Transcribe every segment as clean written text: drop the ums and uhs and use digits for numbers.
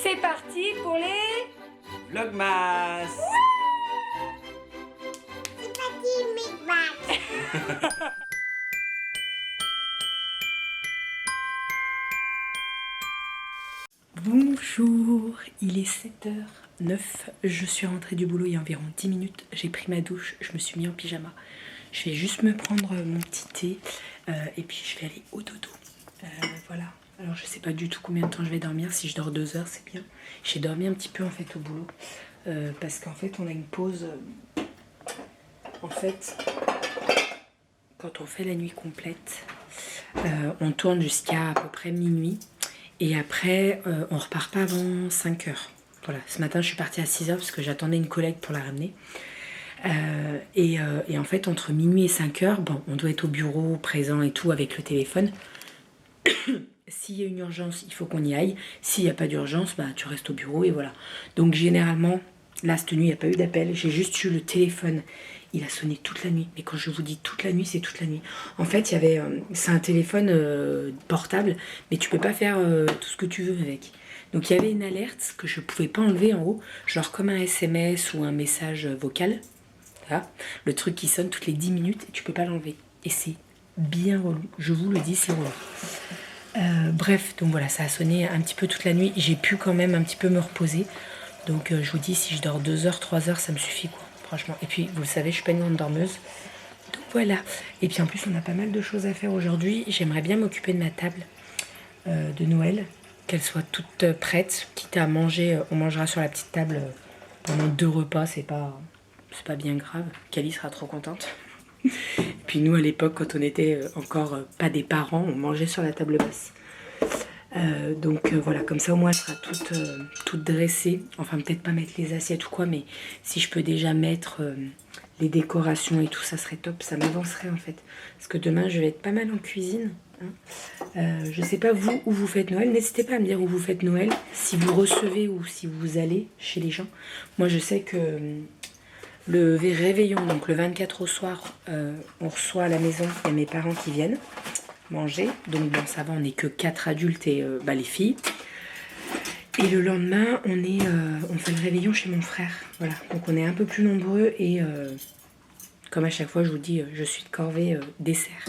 C'est parti pour les Vlogmas. C'est parti, Micmac. Bonjour, il est 7h09, je suis rentrée du boulot il y a environ 10 minutes, j'ai pris ma douche, je me suis mis en pyjama. Je vais juste me prendre mon petit thé et puis je vais aller au dodo. Voilà, alors je sais pas du tout combien de temps je vais dormir, si je dors 2 heures c'est bien. J'ai dormi un petit peu en fait au boulot parce qu'en fait on a une pause, en fait quand on fait la nuit complète, on tourne jusqu'à à peu près minuit. Et après, on repart pas avant 5 heures. Voilà, ce matin, je suis partie à 6 heures parce que j'attendais une collègue pour la ramener. Et en fait, entre minuit et 5 heures, bon, on doit être au bureau, présent et tout, avec le téléphone. S'il y a une urgence, il faut qu'on y aille. S'il n'y a pas d'urgence, bah, tu restes au bureau et voilà. Donc, généralement, là, cette nuit, il n'y a pas eu d'appel. J'ai juste eu le téléphone. Il a sonné toute la nuit. Mais quand je vous dis toute la nuit, c'est toute la nuit. En fait, il y avait, c'est un téléphone portable, mais tu peux pas faire tout ce que tu veux avec. Donc, il y avait une alerte que je pouvais pas enlever en haut, genre comme un SMS ou un message vocal. Voilà. Le truc qui sonne toutes les 10 minutes et tu peux pas l'enlever. Et c'est bien relou. Je vous le dis, c'est relou. Bref, donc voilà, ça a sonné un petit peu toute la nuit. J'ai pu quand même un petit peu me reposer. Donc je vous dis, si je dors 2 heures, 3 heures, ça me suffit quoi, franchement. Et puis, vous le savez, je suis pas une grande dormeuse. Donc voilà. Et puis en plus, on a pas mal de choses à faire aujourd'hui. J'aimerais bien m'occuper de ma table de Noël, qu'elle soit toute prête. Quitte à manger, on mangera sur la petite table pendant 2 repas, c'est pas bien grave. Cali sera trop contente. Et puis nous, à l'époque, quand on était encore pas des parents, on mangeait sur la table basse. Donc voilà, comme ça au moins elle sera toute dressée. Enfin peut-être pas mettre les assiettes ou quoi, mais si je peux déjà mettre les décorations et tout, ça serait top, ça m'avancerait en fait. Parce que demain je vais être pas mal en cuisine. Je sais pas vous où vous faites Noël, n'hésitez pas à me dire où vous faites Noël, si vous recevez ou si vous allez chez les gens. Moi je sais que le réveillon, donc le 24 au soir, on reçoit à la maison, il y a mes parents qui viennent manger, donc bon ça va, on n'est que 4 adultes et les filles. Et le lendemain on fait le réveillon chez mon frère, voilà, donc on est un peu plus nombreux et comme à chaque fois je vous dis, je suis de corvée dessert.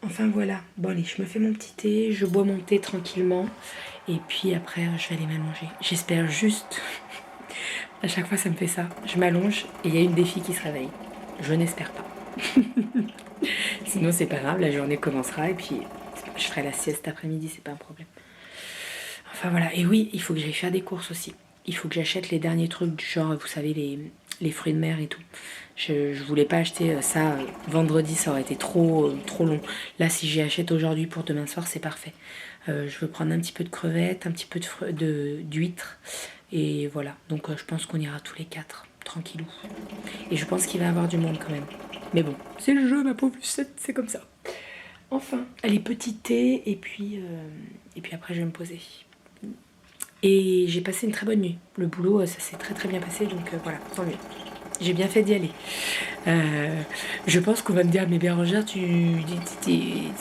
Enfin voilà, bon allez, je me fais mon petit thé, je bois mon thé tranquillement et puis après je vais aller m'allonger. J'espère juste, à chaque fois ça me fait ça, je m'allonge et il y a une des filles qui se réveille, je n'espère pas. Sinon c'est pas grave, la journée commencera et puis je ferai la sieste après-midi, c'est pas un problème. Enfin voilà, et oui, il faut que j'aille faire des courses aussi. Il faut que j'achète les derniers trucs du genre, vous savez, les fruits de mer et tout. Je voulais pas acheter ça vendredi, ça aurait été trop long. Là, si j'y achète aujourd'hui pour demain soir, c'est parfait. Je veux prendre un petit peu de crevettes, un petit peu d'huîtres. Et voilà, donc je pense qu'on ira tous les 4, tranquillou. Et je pense qu'il va y avoir du monde quand même. Mais bon, c'est le jeu, ma pauvre Lucette, c'est comme ça. Enfin, allez, petit thé, et puis après je vais me poser. Et j'ai passé une très bonne nuit. Le boulot, ça s'est très très bien passé, donc voilà, tant mieux. J'ai bien fait d'y aller. Je pense qu'on va me dire, mais Bérangère,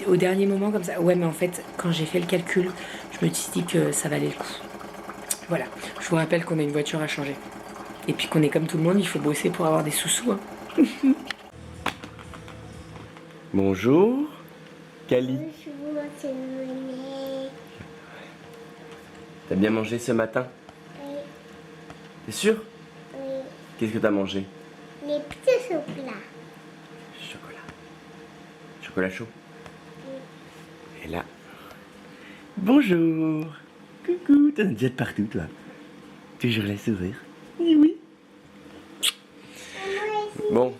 au dernier moment comme ça. Ouais, mais en fait, quand j'ai fait le calcul, je me suis dit que ça valait le coup. Voilà, je vous rappelle qu'on a une voiture à changer. Et puis qu'on est comme tout le monde, il faut bosser pour avoir des sous-sous. Hein. Bonjour, Cali. Bonjour, c'est Noël. T'as bien mangé ce matin? Oui, T'es sûr? oui. Qu'est-ce que t'as mangé? Les petits chocolats. Chocolat. Chocolat chaud? Et là. Bonjour. Coucou, t'en as déjà de partout toi. Toujours la sourire. Oui, oui. Bon,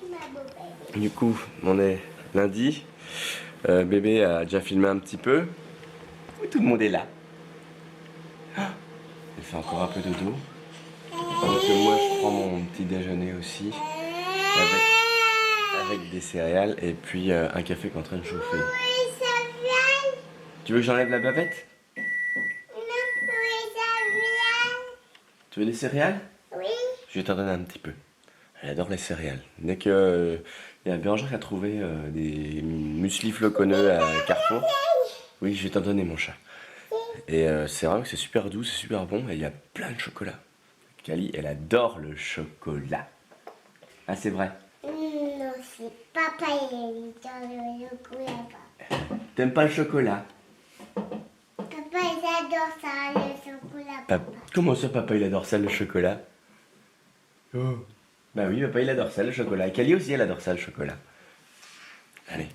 du coup, on est lundi. Bébé a déjà filmé un petit peu. Tout le monde est là. Ah, elle fait encore un peu dodo. Pendant que moi, je prends mon petit déjeuner aussi. Avec des céréales et puis un café qui est en train de chauffer. Oui, ça vient. Tu veux que j'enlève la bavette? Non, oui, ça vient. Tu veux des céréales? Oui. Je vais t'en donner un petit peu. Elle adore les céréales. Dès que il y a Bérangère qui a trouvé des muesli floconneux à Carrefour. Oui, je vais t'en donner mon chat. Et c'est vrai que c'est super doux, c'est super bon et il y a plein de chocolat. Kali, elle adore le chocolat. Ah, c'est vrai. Non, c'est papa, il est dans le chocolat. T'aimes pas le chocolat? Papa, il adore ça, le chocolat. Comment ça, papa, il adore ça, le chocolat? Oh. Bah oui, papa, il adore ça, le chocolat. Et Kali aussi, elle adore ça, le chocolat. Allez.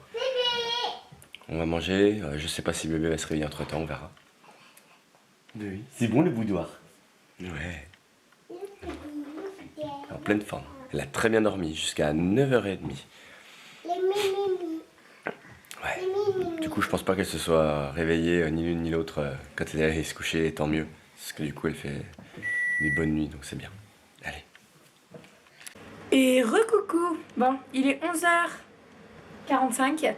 On va manger. Je sais pas si bébé va se réveiller entre temps, on verra. Oui. C'est bon le boudoir. Ouais. En pleine forme. Elle a très bien dormi jusqu'à 9h30. Les mimi. Ouais. Du coup, je pense pas qu'elle se soit réveillée ni l'une ni l'autre quand elle est allée se coucher, et tant mieux. Parce que du coup, elle fait des bonnes nuits, donc c'est bien. Allez. Et recoucou. Bon, il est 11h45.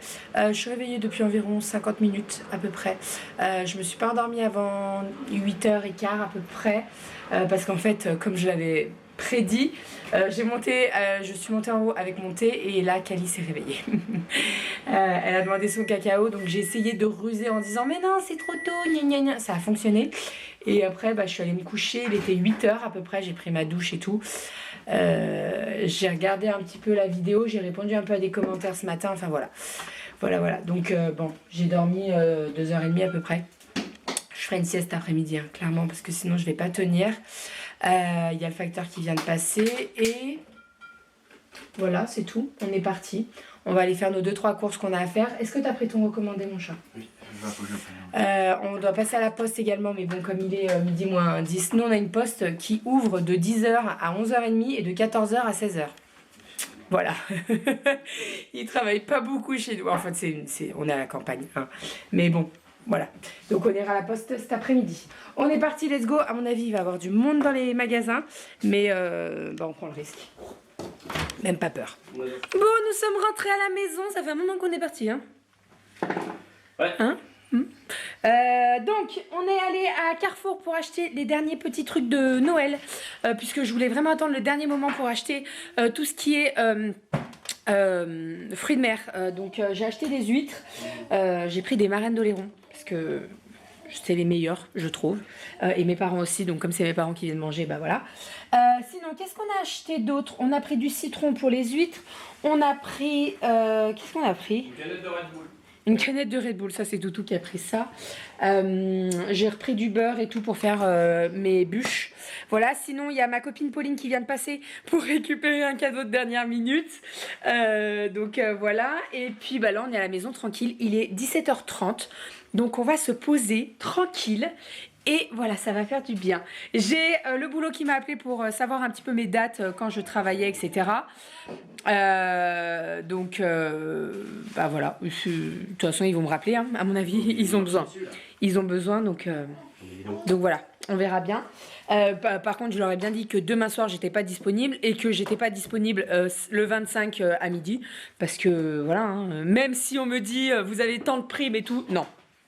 Je suis réveillée depuis environ 50 minutes à peu près. Je me suis pas endormie avant 8h15 à peu près. Parce qu'en fait, comme je l'avais prédit, je suis montée en haut avec mon thé et là, Kali s'est réveillée. Elle a demandé son cacao, donc j'ai essayé de ruser en disant mais non, c'est trop tôt, gna gna gna. Ça a fonctionné. Et après, je suis allée me coucher. Il était 8h à peu près. J'ai pris ma douche et tout. J'ai regardé un petit peu la vidéo, j'ai répondu un peu à des commentaires ce matin, enfin voilà. Voilà. Donc bon, j'ai dormi 2h30 à peu près. Je ferai une sieste après-midi, hein, clairement, parce que sinon je vais pas tenir. Il y a le facteur qui vient de passer et voilà, c'est tout. On est parti. On va aller faire nos 2-3 courses qu'on a à faire. Est-ce que tu as pris ton recommandé, mon chat? Oui, je vais on doit passer à la poste également, mais bon, comme il est midi moins 10, nous on a une poste qui ouvre de 10h à 11h30 et de 14h à 16h. Voilà. Il travaille pas beaucoup chez nous. En fait, on est à la campagne. Hein. Mais bon, voilà. Donc on ira à la poste cet après-midi. On est parti, let's go. À mon avis, il va y avoir du monde dans les magasins. Mais on prend le risque. Même pas peur. Bon, nous sommes rentrés à la maison. Ça fait un moment qu'on est parti. Hein. Ouais. Hein? Donc on est allé à Carrefour pour acheter les derniers petits trucs de Noël puisque je voulais vraiment attendre le dernier moment pour acheter tout ce qui est fruits de mer. Donc j'ai acheté des huîtres, j'ai pris des marraines d'Oléron parce que c'est les meilleurs je trouve, et mes parents aussi, donc comme c'est mes parents qui viennent manger, bah voilà. Sinon qu'est-ce qu'on a acheté d'autre? On a pris du citron pour les huîtres, on a pris qu'est-ce qu'on a pris? Une canette de Red Bull. Une canette de Red Bull, ça c'est Toutou qui a pris ça. J'ai repris du beurre et tout pour faire mes bûches. Voilà, sinon il y a ma copine Pauline qui vient de passer pour récupérer un cadeau de dernière minute. Donc voilà, et puis là on est à la maison tranquille, il est 17h30. Donc on va se poser tranquille. Et voilà, ça va faire du bien. J'ai le boulot qui m'a appelé pour savoir un petit peu mes dates quand je travaillais, etc. Donc, voilà. De toute façon, ils vont me rappeler, hein, à mon avis. Ils ont besoin. Ils ont besoin, donc voilà. On verra bien. Par contre, je leur ai bien dit que demain soir, j'étais pas disponible et que j'étais pas disponible le 25 à midi. Parce que, voilà, hein, même si on me dit, vous avez tant de primes et tout, non.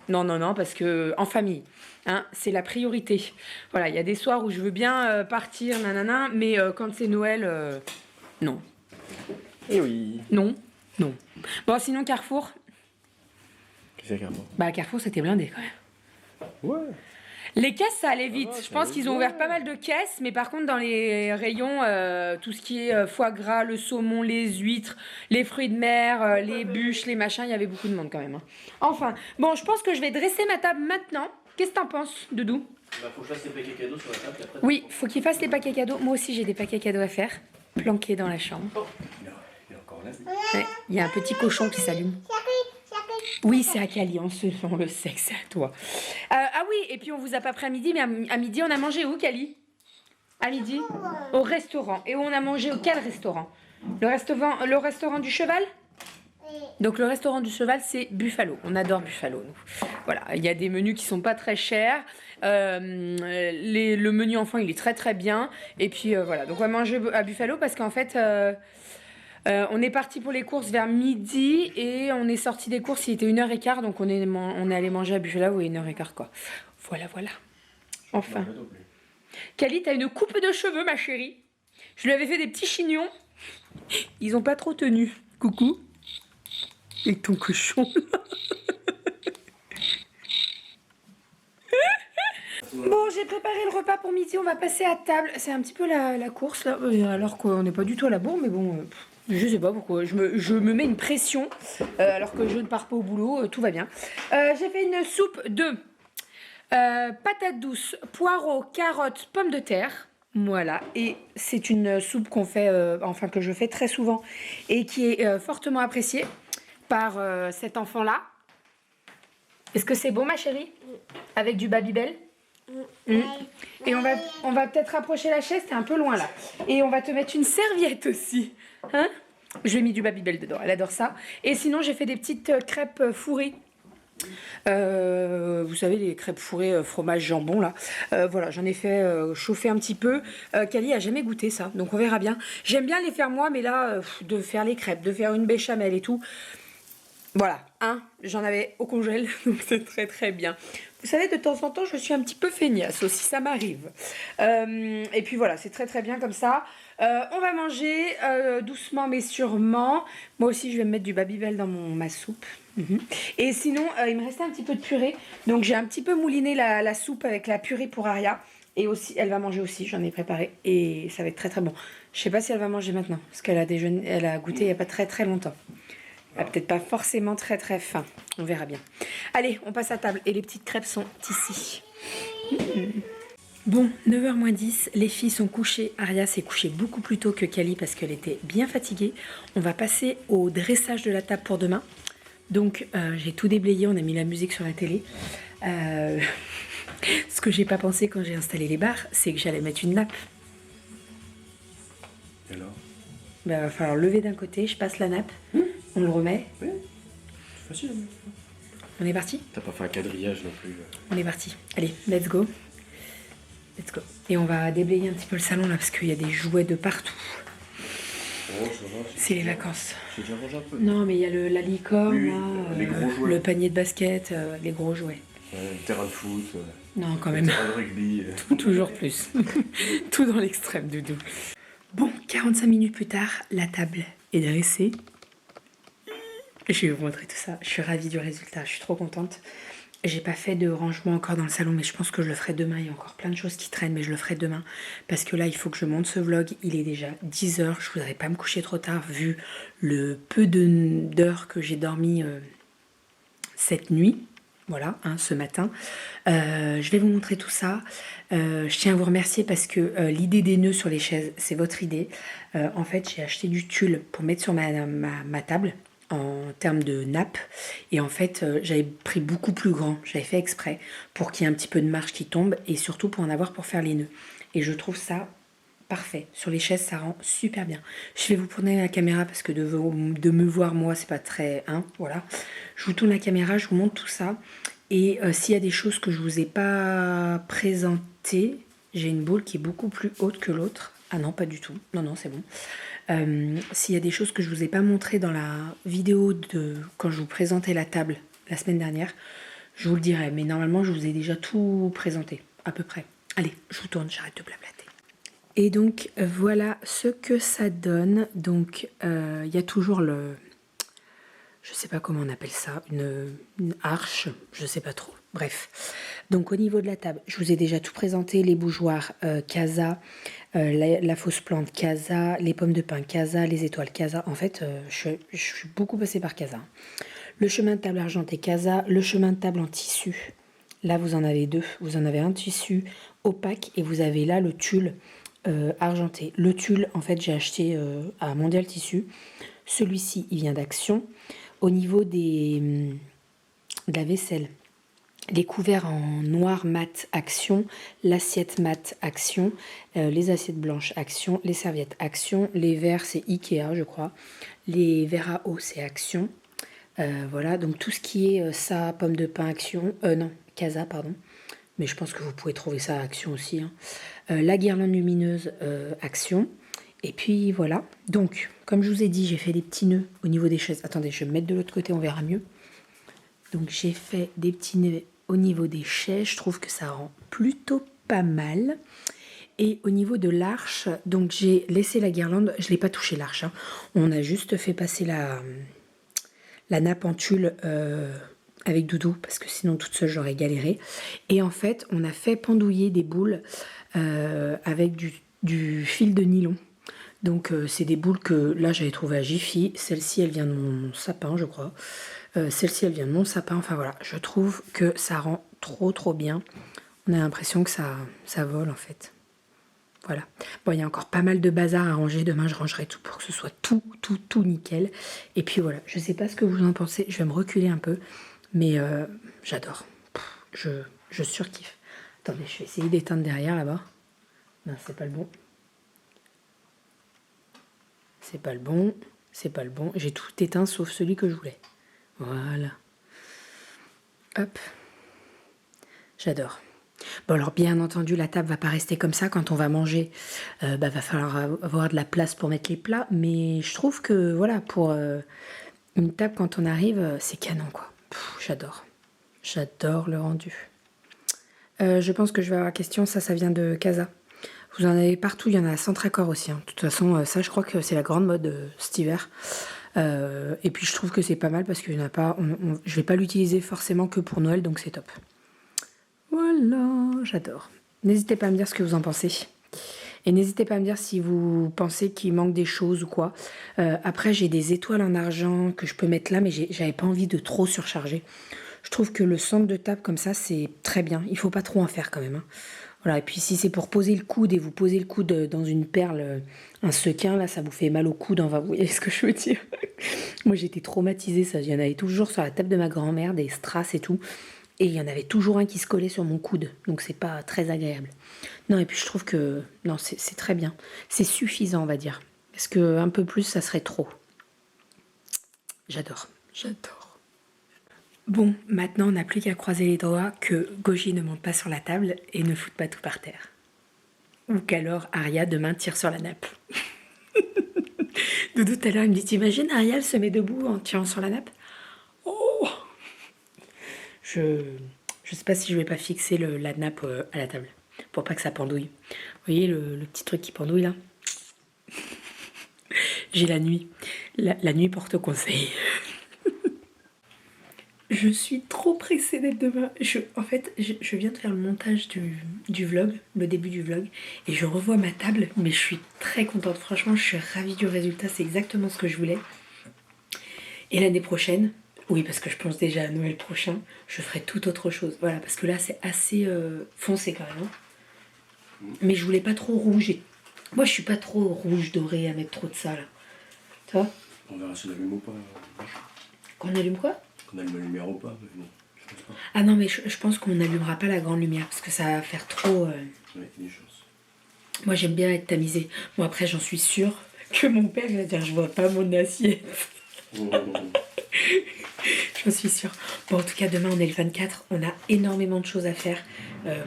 Non, parce que en famille, hein, c'est la priorité. Voilà, il y a des soirs où je veux bien partir, nanana, mais quand c'est Noël, non. Eh oui. Non. Bon, sinon Carrefour. Qu'est-ce qu'il y a Carrefour? Carrefour, c'était blindé quand même. Ouais. Les caisses, ça allait vite. Je pense qu'ils ont ouvert pas mal de caisses, mais par contre, dans les rayons, tout ce qui est foie gras, le saumon, les huîtres, les fruits de mer, les bûches, les machins, il y avait beaucoup de monde quand même. Hein. Enfin, bon, je pense que je vais dresser ma table maintenant. Qu'est-ce que t'en penses, Doudou? Faut que je fasse les paquets cadeaux sur la table. Après, oui, faut qu'il fasse les paquets cadeaux. Moi aussi, j'ai des paquets cadeaux à faire, planqués dans la chambre. Oh, il est encore là. Ouais, il y a un petit cochon qui s'allume. Oui, c'est à Kali, on le sait que c'est à toi. Ah oui, et puis on vous a pas pris à midi, mais à midi, on a mangé où, Kali? À midi? Au restaurant. Et où on a mangé au quel restaurant? Le restaurant du cheval? Donc le restaurant du cheval, c'est Buffalo. On adore Buffalo, nous. Voilà, il y a des menus qui sont pas très chers. Le menu enfant, il est très très bien. Et puis voilà, donc on va manger à Buffalo parce qu'en fait... on est parti pour les courses vers midi et on est sorti des courses, il était 1h15, donc on est allé manger à Buffalo à 1h15 quoi. Voilà. Enfin. Kali, t'as une coupe de cheveux ma chérie. Je lui avais fait des petits chignons. Ils ont pas trop tenu. Coucou. Et ton cochon. Bon, j'ai préparé le repas pour midi, on va passer à table. C'est un petit peu la course là, alors qu'on n'est pas du tout à la bourre, mais bon, je sais pas pourquoi. Je me mets une pression alors que je ne pars pas au boulot, tout va bien. J'ai fait une soupe de patates douces, poireaux, carottes, pommes de terre. Voilà, et c'est une soupe qu'on fait, enfin que je fais très souvent et qui est fortement appréciée par cet enfant-là. Est-ce que c'est bon, ma chérie? Avec du Babybel? Et on va peut-être rapprocher la chaise, t'es un peu loin là. Et on va te mettre une serviette aussi. Hein? Je lui ai mis du Babybel dedans, elle adore ça. Et sinon, j'ai fait des petites crêpes fourrées. Vous savez, les crêpes fourrées fromage jambon là. Voilà, j'en ai fait chauffer un petit peu. Kali a jamais goûté ça, donc on verra bien. J'aime bien les faire moi, mais là, de faire les crêpes, de faire une béchamel et tout. Voilà, hein, j'en avais au congèle, donc c'est très très bien. Vous savez, de temps en temps, je suis un petit peu feignasse aussi, ça m'arrive. Et puis voilà, c'est très très bien comme ça. On va manger doucement mais sûrement. Moi aussi, je vais me mettre du Babybel dans ma soupe. Et sinon, il me restait un petit peu de purée. Donc j'ai un petit peu mouliné la soupe avec la purée pour Aria. Et aussi, elle va manger aussi, j'en ai préparé. Et ça va être très très bon. Je sais pas si elle va manger maintenant, parce qu'elle a goûté il n'y a pas très très longtemps. Elle n'a peut-être pas forcément très très faim. On verra bien. Allez, on passe à table. Et les petites crêpes sont ici. Bon, 9h moins 10, les filles sont couchées. Aria s'est couchée beaucoup plus tôt que Kali parce qu'elle était bien fatiguée. On va passer au dressage de la table pour demain. Donc, j'ai tout déblayé. On a mis la musique sur la télé. Ce que j'ai pas pensé quand j'ai installé les barres, c'est que j'allais mettre une nappe. Et alors? Ben, va falloir lever d'un côté, je passe la nappe. On le remet. Oui, c'est facile. On est parti? T'as pas fait un quadrillage non plus. On est parti. Allez, let's go. Let's go. Et on va déblayer un petit peu le salon là parce qu'il y a des jouets de partout. Oh, ça va. C'est les vacances. J'ai déjà rangé un peu. Non, mais il y a la licorne, Oui, là, les gros jouets. le panier de basket, les gros jouets. Le terrain de foot. Non, quand Le même. terrain de rugby. Toujours plus. Tout dans l'extrême, doudou. Bon, 45 minutes plus tard, la table est dressée. Je vais vous montrer tout ça. Je suis ravie du résultat. Je suis trop contente. J'ai pas fait de rangement encore dans le salon, mais je pense que je le ferai demain. Il y a encore plein de choses qui traînent, mais je le ferai demain. Parce que là, il faut que je monte ce vlog. Il est déjà 10h. Je voudrais pas me coucher trop tard, vu le peu d'heures que j'ai dormi cette nuit. Voilà, hein, ce matin. Je vais vous montrer tout ça. Je tiens à vous remercier parce que l'idée des nœuds sur les chaises, c'est votre idée. En fait, j'ai acheté du tulle pour mettre sur ma table en termes de nappe. Et en fait, j'avais pris beaucoup plus grand. J'avais fait exprès pour qu'il y ait un petit peu de marge qui tombe et surtout pour en avoir pour faire les nœuds. Et je trouve ça parfait. Sur les chaises, ça rend super bien. Je vais vous tourner la caméra parce que de me voir moi, c'est pas très... Hein, voilà. Je vous tourne la caméra, je vous montre tout ça. Et s'il y a des choses que je vous ai pas présentées, j'ai une boule qui est beaucoup plus haute que l'autre. Ah non, pas du tout. Non, non, c'est bon. S'il y a des choses que je vous ai pas montrées dans la vidéo de quand je vous présentais la table la semaine dernière, je vous le dirai. Mais normalement, je vous ai déjà tout présenté, à peu près. Allez, je vous tourne, j'arrête de blablater. Et donc, voilà ce que ça donne. Donc, il y a toujours le... Je sais pas comment on appelle ça, une arche, je sais pas trop. Bref. Donc, au niveau de la table, je vous ai déjà tout présenté. Les bougeoirs Casa, la fausse plante Casa, les pommes de pin Casa, les étoiles Casa. En fait, je suis beaucoup passée par Casa. Le chemin de table argenté Casa, le chemin de table en tissu. Là, vous en avez deux. Vous en avez un tissu opaque et vous avez là le tulle argenté. Le tulle, en fait, j'ai acheté à Mondial Tissu. Celui-ci, il vient d'Action. Au niveau de la vaisselle, les couverts en noir mat Action, l'assiette mat Action, les assiettes blanches Action, les serviettes Action, les verres c'est Ikea je crois, les verres à eau c'est Action. Voilà, donc tout ce qui est ça, pomme de pin Action, non, Casa pardon, mais je pense que vous pouvez trouver ça à Action aussi. Hein. La guirlande lumineuse Action. Et puis voilà, donc comme je vous ai dit, j'ai fait des petits nœuds au niveau des chaises. Attendez, je vais me mettre de l'autre côté, on verra mieux. Donc j'ai fait des petits nœuds au niveau des chaises, je trouve que ça rend plutôt pas mal. Et au niveau de l'arche, donc j'ai laissé la guirlande, je ne l'ai pas touché l'arche. Hein. On a juste fait passer la nappe en tulle avec Doudou, parce que sinon toute seule j'aurais galéré. Et en fait, on a fait pendouiller des boules avec du fil de nylon. Donc c'est des boules que là j'avais trouvées à Jiffy. Celle-ci elle vient de mon sapin je crois. Celle-ci elle vient de mon sapin. Enfin voilà, je trouve que ça rend trop bien. On a l'impression que ça vole en fait. Voilà. Bon, il y a encore pas mal de bazar à ranger. Demain, je rangerai tout pour que ce soit tout nickel. Et puis voilà, je sais pas ce que vous en pensez. Je vais me reculer un peu. Mais j'adore. Je surkiffe. Attendez, je vais essayer d'éteindre derrière là-bas. Non, c'est pas le bon. C'est pas le bon. C'est pas le bon. J'ai tout éteint sauf celui que je voulais. Voilà. Hop. J'adore. Bon alors bien entendu la table va pas rester comme ça quand on va manger, va falloir avoir de la place pour mettre les plats, mais je trouve que voilà pour une table quand on arrive c'est canon quoi. J'adore le rendu. Je pense que je vais avoir question, ça vient de Casa. Vous en avez partout, il y en a à Centracor aussi. Hein. De toute façon ça je crois que c'est la grande mode cet hiver. Et puis je trouve que c'est pas mal parce qu'il y en a pas, je vais pas l'utiliser forcément que pour Noël donc c'est top. Voilà, j'adore. N'hésitez pas à me dire ce que vous en pensez. Et n'hésitez pas à me dire si vous pensez qu'il manque des choses ou quoi. Après, j'ai des étoiles en argent que je peux mettre là, mais j'avais pas envie de trop surcharger. Je trouve que le centre de table comme ça, c'est très bien. Il faut pas trop en faire quand même. Hein. Voilà, et puis si c'est pour poser le coude et vous posez le coude dans une perle, un sequin, là, ça vous fait mal au coude. Vous voyez ce que je veux dire. Moi, j'étais traumatisée, ça. Il y en avait toujours sur la table de ma grand-mère, des strass et tout. Et il y en avait toujours un qui se collait sur mon coude. Donc c'est pas très agréable. Non, et puis je trouve que... Non, c'est très bien. C'est suffisant, on va dire. Parce qu'un peu plus, ça serait trop. J'adore. Bon, maintenant, on n'a plus qu'à croiser les doigts que Goji ne monte pas sur la table et ne foute pas tout par terre. Ou qu'alors Aria, demain, tire sur la nappe. Doudou, tout à l'heure, il me dit, t'imagines, Aria, elle se met debout en tirant sur la nappe? Oh! Je sais pas si je vais pas fixer la nappe à la table pour pas que ça pendouille. Vous voyez le petit truc qui pendouille là? J'ai la nuit. La nuit porte conseil. Je suis trop pressée d'être demain. En fait, je viens de faire le montage du vlog, le début du vlog, et je revois ma table, mais je suis très contente. Franchement, je suis ravie du résultat. C'est exactement ce que je voulais. Et l'année prochaine... Oui, parce que je pense déjà à Noël prochain, je ferai tout autre chose. Voilà, parce que là, c'est assez foncé quand même. Hein. Mais je voulais pas trop rouge. Moi, je suis pas trop rouge doré à mettre trop de ça, là. Tu vois? On verra si on allume ou pas. Qu'on allume quoi? Qu'on allume la lumière ou pas, mais bon, je pense pas. Ah non, mais je pense qu'on n'allumera pas la grande lumière, parce que ça va faire trop... Oui, des choses. Moi, j'aime bien être tamisée. Bon, après, j'en suis sûre que mon père va dire, je vois pas mon assiette. J'en suis sûre. Bon, en tout cas, demain, on est le 24. On a énormément de choses à faire.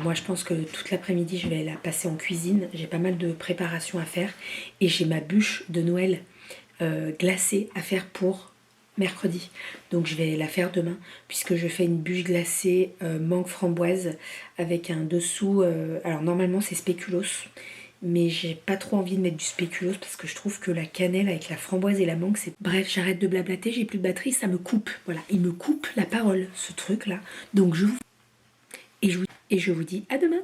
Moi, je pense que toute l'après-midi, je vais la passer en cuisine. J'ai pas mal de préparations à faire. Et j'ai ma bûche de Noël glacée à faire pour mercredi. Donc, je vais la faire demain, puisque je fais une bûche glacée mangue framboise avec un dessous... alors, normalement, c'est spéculoos. Mais j'ai pas trop envie de mettre du spéculoos parce que je trouve que la cannelle avec la framboise et la mangue, c'est... Bref, j'arrête de blablater, j'ai plus de batterie, ça me coupe. Voilà, il me coupe la parole, ce truc-là. Donc je vous... Et je vous dis à demain.